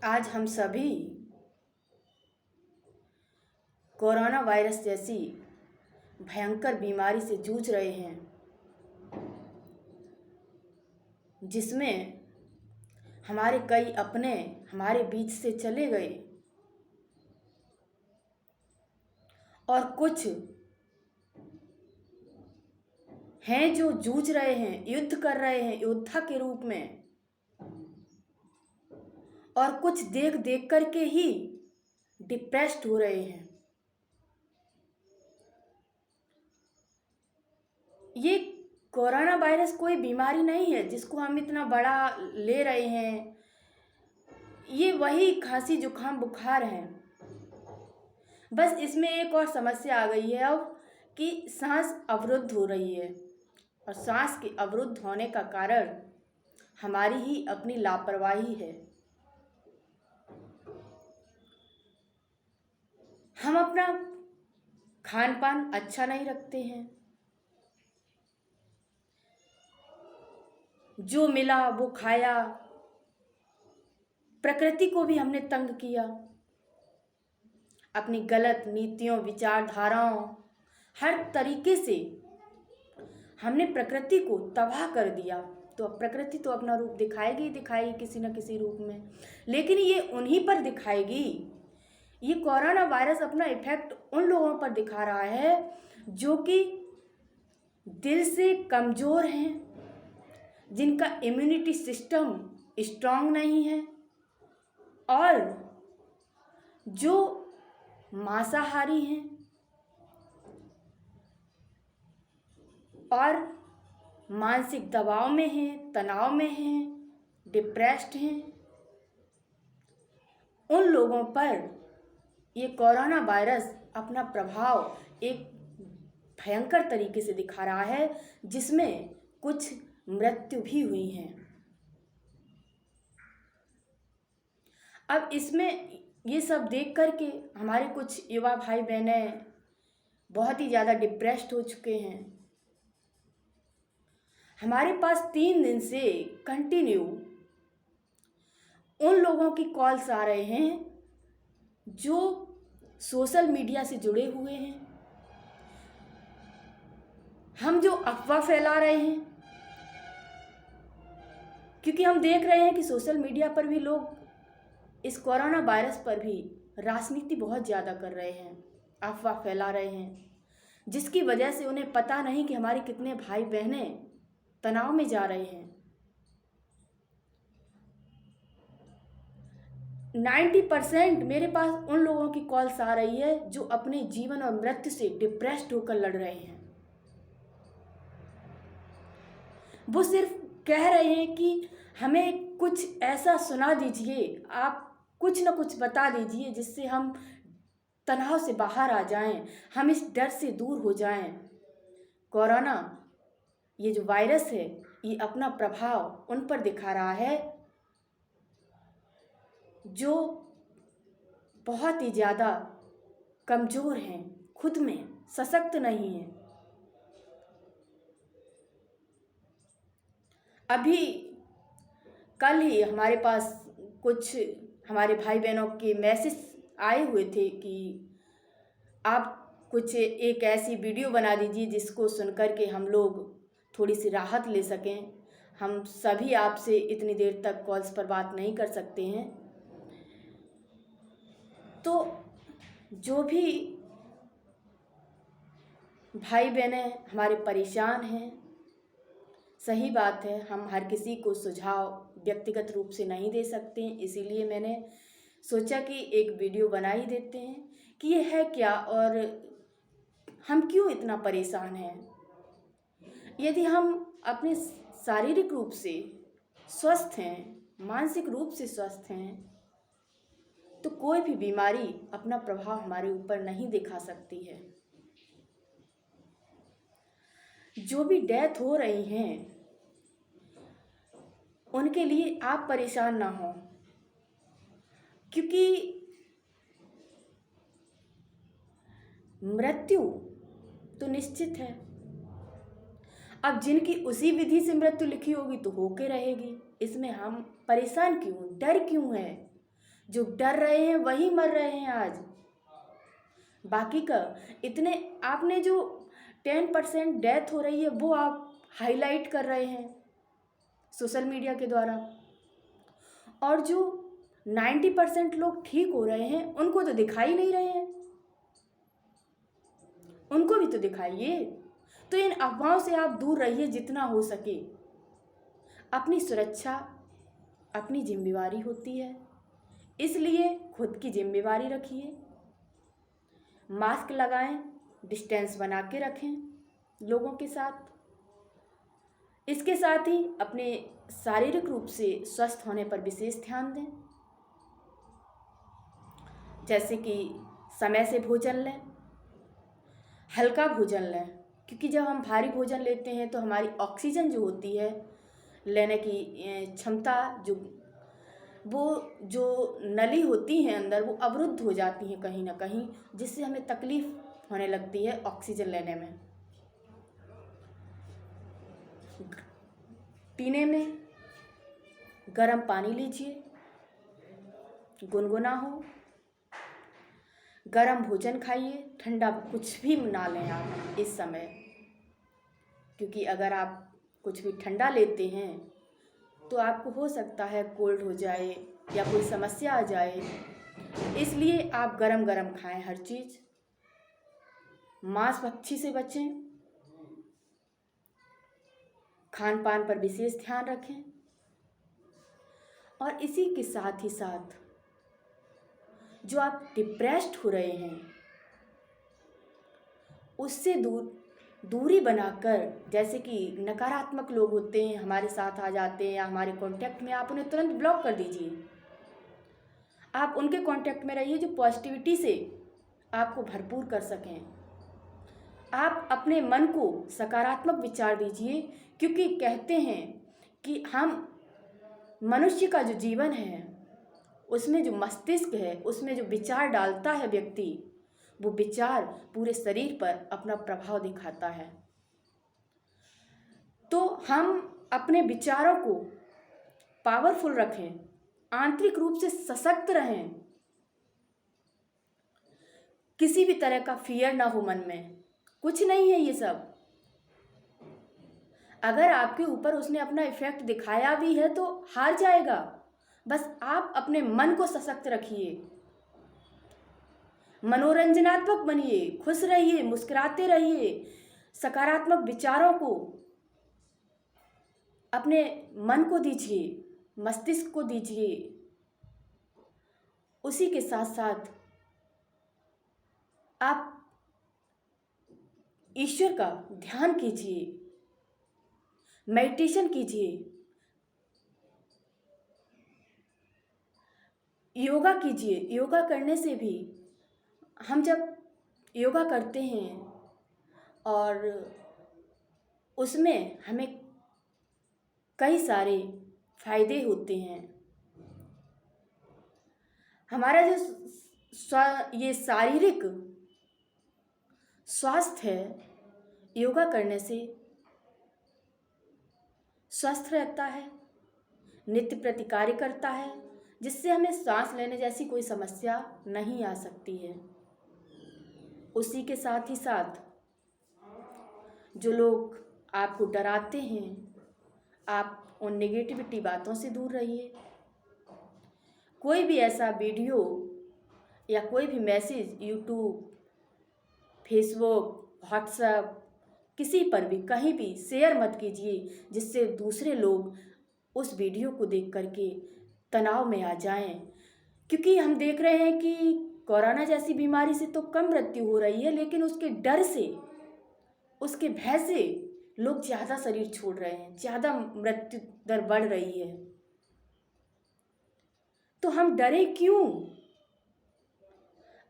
आज हम सभी कोरोना वायरस जैसी भयंकर बीमारी से जूझ रहे हैं, जिसमें हमारे कई अपने हमारे बीच से चले गए और कुछ हैं जो जूझ रहे हैं, युद्ध कर रहे हैं योद्धा के रूप में, और कुछ देख देख करके ही डिप्रेस्ड हो रहे हैं। ये कोरोना वायरस कोई बीमारी नहीं है जिसको हम इतना बड़ा ले रहे हैं। ये वही खांसी जुकाम बुखार है। बस इसमें एक और समस्या आ गई है अब कि सांस अवरुद्ध हो रही है, और सांस के अवरुद्ध होने का कारण हमारी ही अपनी लापरवाही है। हम अपना खान पान अच्छा नहीं रखते हैं, जो मिला वो खाया, प्रकृति को भी हमने तंग किया। अपनी गलत नीतियों विचारधाराओं हर तरीके से हमने प्रकृति को तबाह कर दिया। तो अब प्रकृति तो अपना रूप दिखाएगी ही दिखाएगी किसी न किसी रूप में, लेकिन ये उन्हीं पर दिखाएगी। ये कोरोना वायरस अपना इफेक्ट उन लोगों पर दिखा रहा है जो कि दिल से कमज़ोर हैं, जिनका इम्यूनिटी सिस्टम स्ट्रांग नहीं है, और जो मांसाहारी हैं और मानसिक दबाव में हैं, तनाव में हैं, डिप्रेस्ड हैं। उन लोगों पर ये कोरोना वायरस अपना प्रभाव एक भयंकर तरीके से दिखा रहा है, जिसमें कुछ मृत्यु भी हुई हैं। अब इसमें ये सब देख करके हमारे कुछ युवा भाई बहनें बहुत ही ज़्यादा डिप्रेस्ड हो चुके हैं। हमारे पास 3 दिन से कंटिन्यू उन लोगों की कॉल्स आ रहे हैं जो सोशल मीडिया से जुड़े हुए हैं। हम जो अफवाह फैला रहे हैं, क्योंकि हम देख रहे हैं कि सोशल मीडिया पर भी लोग इस कोरोना वायरस पर भी राजनीति बहुत ज़्यादा कर रहे हैं, अफवाह फैला रहे हैं, जिसकी वजह से उन्हें पता नहीं कि हमारे कितने भाई बहनें तनाव में जा रहे हैं। 90% मेरे पास उन लोगों की कॉल्स आ रही है जो अपने जीवन और मृत्यु से डिप्रेस्ड होकर लड़ रहे हैं। वो सिर्फ कह रहे हैं कि हमें कुछ ऐसा सुना दीजिए, आप कुछ न कुछ बता दीजिए जिससे हम तनाव से बाहर आ जाएं, हम इस डर से दूर हो जाएं। कोरोना ये जो वायरस है ये अपना प्रभाव उन पर दिखा रहा है जो बहुत ही ज़्यादा कमज़ोर हैं, खुद में सशक्त नहीं हैं। अभी कल ही हमारे पास कुछ हमारे भाई बहनों के मैसेज आए हुए थे कि आप कुछ एक ऐसी वीडियो बना दीजिए जिसको सुनकर के हम लोग थोड़ी सी राहत ले सकें। हम सभी आपसे इतनी देर तक कॉल्स पर बात नहीं कर सकते हैं। तो जो भी भाई बहनें हमारे परेशान हैं, सही बात है, हम हर किसी को सुझाव व्यक्तिगत रूप से नहीं दे सकते हैं, इसीलिए मैंने सोचा कि एक वीडियो बना ही देते हैं कि ये है क्या और हम क्यों इतना परेशान हैं। यदि हम अपने शारीरिक रूप से स्वस्थ हैं, मानसिक रूप से स्वस्थ हैं, तो कोई भी बीमारी अपना प्रभाव हमारे ऊपर नहीं दिखा सकती है। जो भी डेथ हो रही हैं उनके लिए आप परेशान ना हो, क्योंकि मृत्यु तो निश्चित है। अब जिनकी उसी विधि से मृत्यु लिखी होगी तो होके रहेगी, इसमें हम परेशान क्यों, डर क्यों है। जो डर रहे हैं वही मर रहे हैं आज। बाकी का इतने आपने जो 10% डेथ हो रही है वो आप हाईलाइट कर रहे हैं सोशल मीडिया के द्वारा, और जो 90% लोग ठीक हो रहे हैं उनको तो दिखाई नहीं रहे हैं, उनको भी तो दिखाइए। तो इन अफवाहों से आप दूर रहिए जितना हो सके। अपनी सुरक्षा अपनी जिम्मेवारी होती है, इसलिए खुद की जिम्मेवारी रखिए। मास्क लगाएं, डिस्टेंस बना के रखें लोगों के साथ। इसके साथ ही अपने शारीरिक रूप से स्वस्थ होने पर विशेष ध्यान दें, जैसे कि समय से भोजन लें, हल्का भोजन लें, क्योंकि जब हम भारी भोजन लेते हैं तो हमारी ऑक्सीजन जो होती है लेने की क्षमता, जो नली होती हैं अंदर वो अवरुद्ध हो जाती हैं कहीं ना कहीं, जिससे हमें तकलीफ होने लगती है ऑक्सीजन लेने में। पीने में गर्म पानी लीजिए, गुनगुना हो। गर्म भोजन खाइए, ठंडा कुछ भी ना लें आप इस समय, क्योंकि अगर आप कुछ भी ठंडा लेते हैं तो आपको हो सकता है कोल्ड हो जाए या कोई समस्या आ जाए। इसलिए आप गरम गरम खाएं हर चीज़। मांस मच्छी से बचें, खान पान पर विशेष ध्यान रखें, और इसी के साथ ही साथ जो आप डिप्रेस्ड हो रहे हैं उससे दूरी बनाकर, जैसे कि नकारात्मक लोग होते हैं हमारे साथ आ जाते हैं या हमारे कांटेक्ट में, आप उन्हें तुरंत ब्लॉक कर दीजिए। आप उनके कांटेक्ट में रहिए जो पॉजिटिविटी से आपको भरपूर कर सकें। आप अपने मन को सकारात्मक विचार दीजिए, क्योंकि कहते हैं कि हम मनुष्य का जो जीवन है उसमें जो मस्तिष्क है, उसमें जो विचार डालता है व्यक्ति, वो विचार पूरे शरीर पर अपना प्रभाव दिखाता है। तो हम अपने विचारों को पावरफुल रखें, आंतरिक रूप से सशक्त रहें, किसी भी तरह का फियर ना हो मन में। कुछ नहीं है ये सब। अगर आपके ऊपर उसने अपना इफेक्ट दिखाया भी है तो हार जाएगा। बस आप अपने मन को सशक्त रखिए, मनोरंजनात्मक बनिए, खुश रहिए, मुस्कुराते रहिए, सकारात्मक विचारों को अपने मन को दीजिए, मस्तिष्क को दीजिए। उसी के साथ साथ आप ईश्वर का ध्यान कीजिए, मेडिटेशन कीजिए, योगा कीजिए। योगा करने से भी, हम जब योगा करते हैं और उसमें हमें कई सारे फायदे होते हैं। हमारा जो ये शारीरिक स्वास्थ्य है, योगा करने से स्वस्थ रहता है, नित्य प्रतिकार्य करता है, जिससे हमें सांस लेने जैसी कोई समस्या नहीं आ सकती है। उसी के साथ ही साथ जो लोग आपको डराते हैं, आप उन नेगेटिविटी बातों से दूर रहिए। कोई भी ऐसा वीडियो या कोई भी मैसेज यूट्यूब, फेसबुक, व्हाट्सएप, किसी पर भी कहीं भी शेयर मत कीजिए, जिससे दूसरे लोग उस वीडियो को देख करके तनाव में आ जाएं। क्योंकि हम देख रहे हैं कि कोरोना जैसी बीमारी से तो कम मृत्यु हो रही है, लेकिन उसके डर से, उसके भय से लोग ज़्यादा शरीर छोड़ रहे हैं, ज़्यादा मृत्यु दर बढ़ रही है। तो हम डरे क्यों?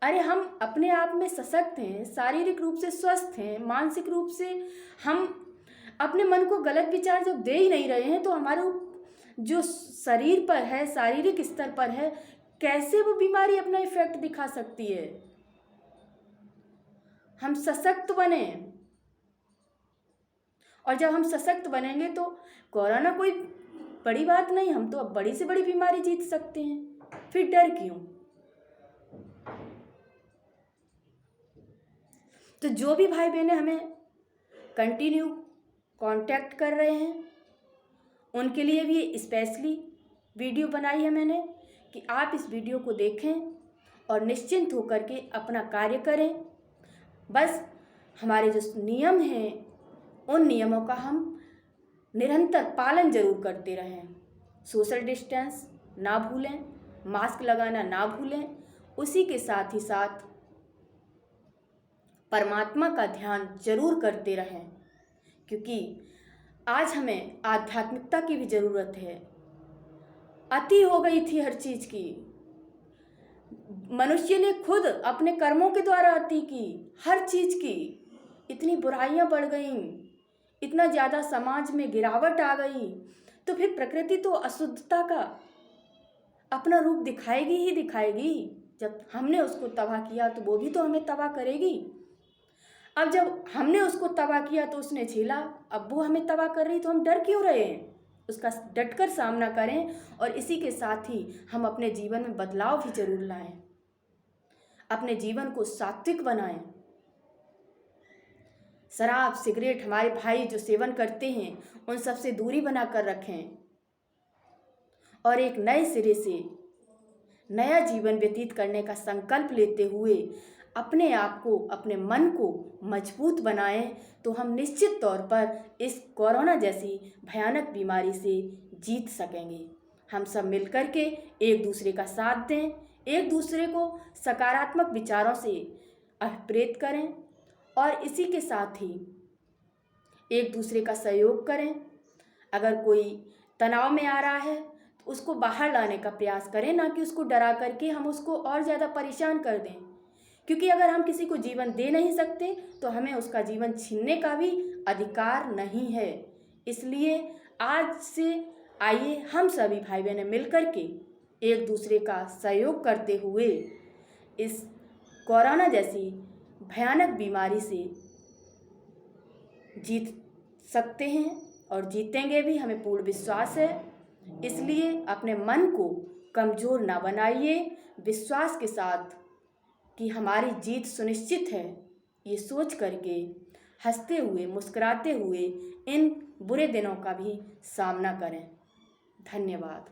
अरे हम अपने आप में सशक्त हैं, शारीरिक रूप से स्वस्थ हैं, मानसिक रूप से हम अपने मन को गलत विचार जब दे ही नहीं रहे हैं, तो हमारे जो शरीर पर है, शारीरिक स्तर पर है, कैसे वो बीमारी अपना इफेक्ट दिखा सकती है? हम सशक्त बने, और जब हम सशक्त बनेंगे तो कोरोना कोई बड़ी बात नहीं, हम तो अब बड़ी से बड़ी बीमारी जीत सकते हैं। फिर डर क्यों? तो जो भी भाई बहनें हमें कंटिन्यू कांटेक्ट कर रहे हैं, उनके लिए भी स्पेशली वीडियो बनाई है मैंने कि आप इस वीडियो को देखें और निश्चिंत होकर के अपना कार्य करें। बस हमारे जो नियम हैं उन नियमों का हम निरंतर पालन जरूर करते रहें। सोशल डिस्टेंस ना भूलें, मास्क लगाना ना भूलें, उसी के साथ ही साथ परमात्मा का ध्यान जरूर करते रहें, क्योंकि आज हमें आध्यात्मिकता की भी ज़रूरत है। अति हो गई थी हर चीज़ की, मनुष्य ने खुद अपने कर्मों के द्वारा अति की, हर चीज़ की। इतनी बुराइयां बढ़ गईं, इतना ज़्यादा समाज में गिरावट आ गई, तो फिर प्रकृति तो अशुद्धता का अपना रूप दिखाएगी ही दिखाएगी। जब हमने उसको तबाह किया तो वो भी तो हमें तबाह करेगी। अब जब हमने उसको तबाह किया तो उसने झेला, अब वो हमें तबाह कर रही, तो हम डर क्यों रहे हैं? उसका डटकर सामना करें और इसी के साथ ही हम अपने जीवन में बदलाव भी जरूर लाएं, अपने जीवन को सात्विक बनाएं। शराब सिगरेट हमारे भाई जो सेवन करते हैं उन सब से दूरी बनाकर रखें और एक नए सिरे से नया जीवन व्यतीत करने का संकल्प लेते हुए अपने आप को, अपने मन को मजबूत बनाएं, तो हम निश्चित तौर पर इस कोरोना जैसी भयानक बीमारी से जीत सकेंगे। हम सब मिलकर के एक दूसरे का साथ दें, एक दूसरे को सकारात्मक विचारों से प्रेरित करें और इसी के साथ ही एक दूसरे का सहयोग करें। अगर कोई तनाव में आ रहा है तो उसको बाहर लाने का प्रयास करें, ना कि उसको डरा करके हम उसको और ज़्यादा परेशान कर दें, क्योंकि अगर हम किसी को जीवन दे नहीं सकते तो हमें उसका जीवन छीनने का भी अधिकार नहीं है। इसलिए आज से आइए हम सभी भाई बहनें मिलकर के एक दूसरे का सहयोग करते हुए इस कोरोना जैसी भयानक बीमारी से जीत सकते हैं और जीतेंगे भी, हमें पूर्ण विश्वास है। इसलिए अपने मन को कमज़ोर ना बनाइए, विश्वास के साथ कि हमारी जीत सुनिश्चित है, ये सोच करके हंसते हुए मुस्कुराते हुए इन बुरे दिनों का भी सामना करें। धन्यवाद।